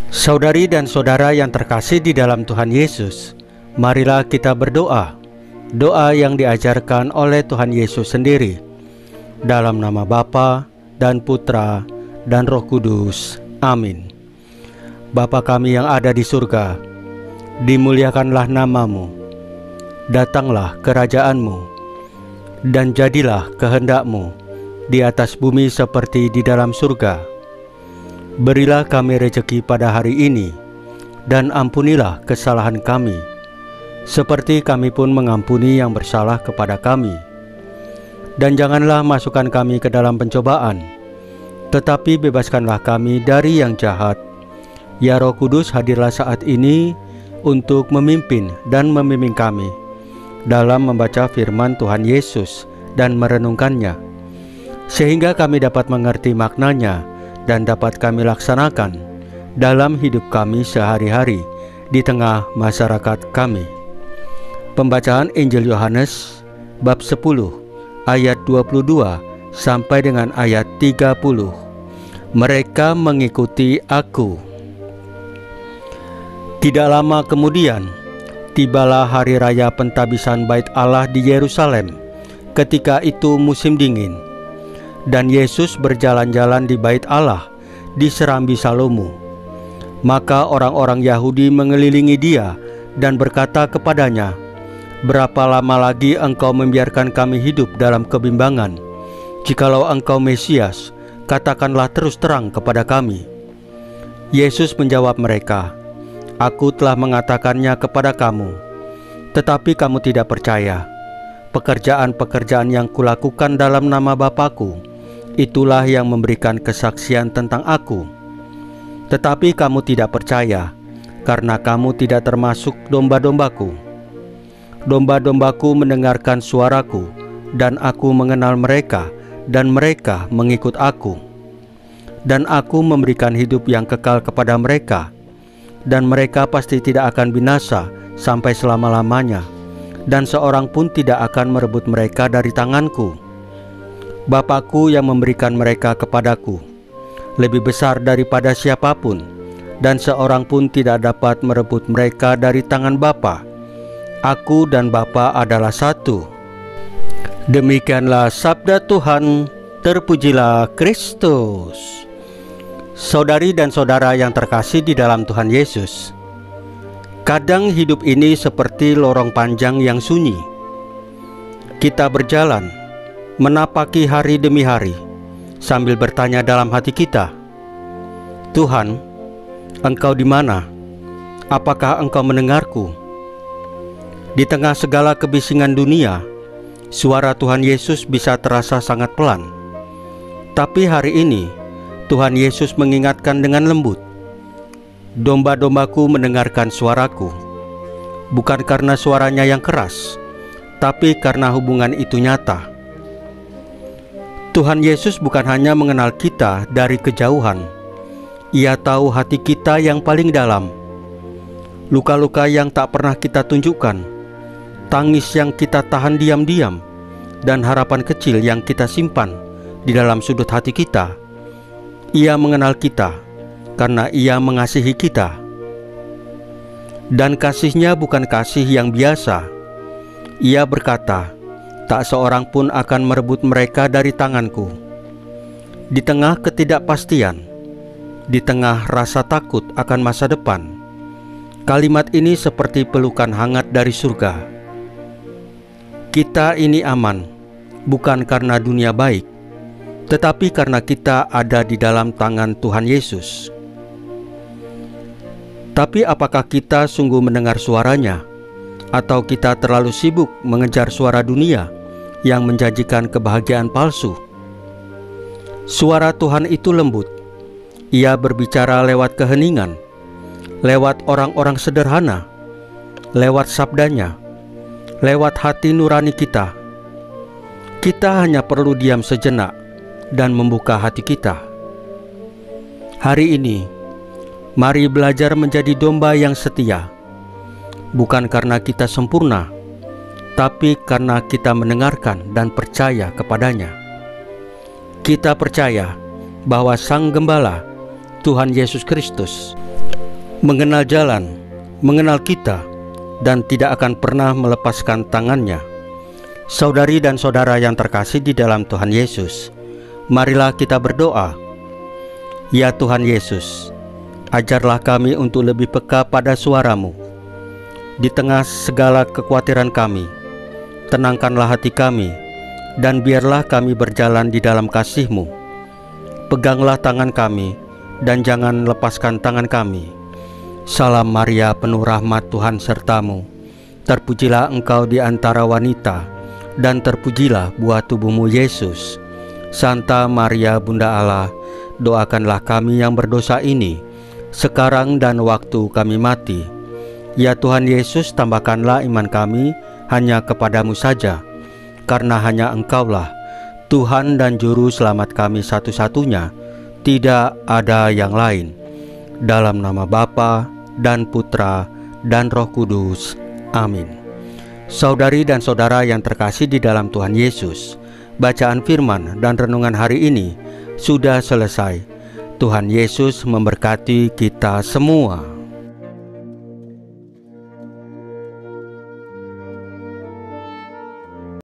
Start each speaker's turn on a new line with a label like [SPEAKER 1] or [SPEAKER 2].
[SPEAKER 1] Saudari dan saudara yang terkasih di dalam Tuhan Yesus, marilah kita berdoa. Doa yang diajarkan oleh Tuhan Yesus sendiri. Dalam nama Bapa dan Putra dan Roh Kudus. Amin. Bapa kami yang ada di surga, dimuliakanlah namamu. Datanglah kerajaan-Mu, dan jadilah kehendak-Mu di atas bumi seperti di dalam surga. Berilah kami rezeki pada hari ini, dan ampunilah kesalahan kami, seperti kami pun mengampuni yang bersalah kepada kami. Dan janganlah masukkan kami ke dalam pencobaan, tetapi bebaskanlah kami dari yang jahat. Ya Roh Kudus, hadirlah saat ini untuk memimpin dan membimbing kami dalam membaca firman Tuhan Yesus dan merenungkannya, sehingga kami dapat mengerti maknanya dan dapat kami laksanakan dalam hidup kami sehari-hari di tengah masyarakat kami. Pembacaan Injil Yohanes bab 10 ayat 22 sampai dengan ayat 30. Mereka mengikuti aku. Tidak lama kemudian, tibalah hari raya pentabisan Bait Allah di Yerusalem. Ketika itu musim dingin, dan Yesus berjalan-jalan di Bait Allah di serambi Salomo. Maka orang-orang Yahudi mengelilingi dia dan berkata kepadanya, "Berapa lama lagi engkau membiarkan kami hidup dalam kebimbangan? Jikalau engkau Mesias, katakanlah terus terang kepada kami." Yesus menjawab mereka, "Aku telah mengatakannya kepada kamu, tetapi kamu tidak percaya. Pekerjaan-pekerjaan yang kulakukan dalam nama Bapa-Ku, itulah yang memberikan kesaksian tentang aku. Tetapi kamu tidak percaya, karena kamu tidak termasuk domba-dombaku. Domba-dombaku mendengarkan suaraku, dan aku mengenal mereka, dan mereka mengikut aku. Dan aku memberikan hidup yang kekal kepada mereka, dan mereka pasti tidak akan binasa sampai selama-lamanya, dan seorang pun tidak akan merebut mereka dari tanganku. Bapa-Ku yang memberikan mereka kepadaku lebih besar daripada siapapun, dan seorang pun tidak dapat merebut mereka dari tangan Bapa. Aku dan Bapa adalah satu." Demikianlah sabda Tuhan. Terpujilah Kristus. Saudari dan saudara yang terkasih di dalam Tuhan Yesus, kadang hidup ini seperti lorong panjang yang sunyi. Kita berjalan, menapaki hari demi hari, sambil bertanya dalam hati kita, "Tuhan, Engkau di mana? Apakah Engkau mendengarku?" Di tengah segala kebisingan dunia, suara Tuhan Yesus bisa terasa sangat pelan. Tapi hari ini, Tuhan Yesus mengingatkan dengan lembut, "Domba-dombaku mendengarkan suaraku." Bukan karena suaranya yang keras, tapi karena hubungan itu nyata. Tuhan Yesus bukan hanya mengenal kita dari kejauhan. Ia tahu hati kita yang paling dalam, luka-luka yang tak pernah kita tunjukkan, tangis yang kita tahan diam-diam, dan harapan kecil yang kita simpan di dalam sudut hati kita. Ia mengenal kita karena Ia mengasihi kita. Dan kasih-Nya bukan kasih yang biasa. Ia berkata, "Tak seorang pun akan merebut mereka dari tanganku." Di tengah ketidakpastian, di tengah rasa takut akan masa depan, kalimat ini seperti pelukan hangat dari surga. Kita ini aman, bukan karena dunia baik, tetapi karena kita ada di dalam tangan Tuhan Yesus. Tapi apakah kita sungguh mendengar suaranya, atau kita terlalu sibuk mengejar suara dunia yang menjanjikan kebahagiaan palsu? Suara Tuhan itu lembut. Ia berbicara lewat keheningan, lewat orang-orang sederhana, lewat sabdanya, lewat hati nurani kita. Kita hanya perlu diam sejenak dan membuka hati kita. Hari ini, mari belajar menjadi domba yang setia, bukan karena kita sempurna, tapi karena kita mendengarkan dan percaya kepadanya. Kita percaya bahwa Sang Gembala, Tuhan Yesus Kristus, mengenal jalan, mengenal kita, dan tidak akan pernah melepaskan tangannya. Saudari dan saudara yang terkasih di dalam Tuhan Yesus, marilah kita berdoa. Ya Tuhan Yesus, ajarlah kami untuk lebih peka pada suara-Mu. Di tengah segala kekhawatiran kami, tenangkanlah hati kami, dan biarlah kami berjalan di dalam kasih-Mu. Peganglah tangan kami, dan jangan lepaskan tangan kami. Salam Maria, penuh rahmat, Tuhan sertamu. Terpujilah engkau di antara wanita, dan terpujilah buah tubuhmu Yesus. Santa Maria Bunda Allah, doakanlah kami yang berdosa ini, sekarang dan waktu kami mati. Ya Tuhan Yesus, tambahkanlah iman kami hanya kepadamu saja, karena hanya Engkaulah Tuhan dan Juru Selamat kami satu-satunya, tidak ada yang lain. Dalam nama Bapa dan Putra dan Roh Kudus. Amin. Saudari dan saudara yang terkasih di dalam Tuhan Yesus, bacaan firman dan renungan hari ini sudah selesai. Tuhan Yesus memberkati kita semua.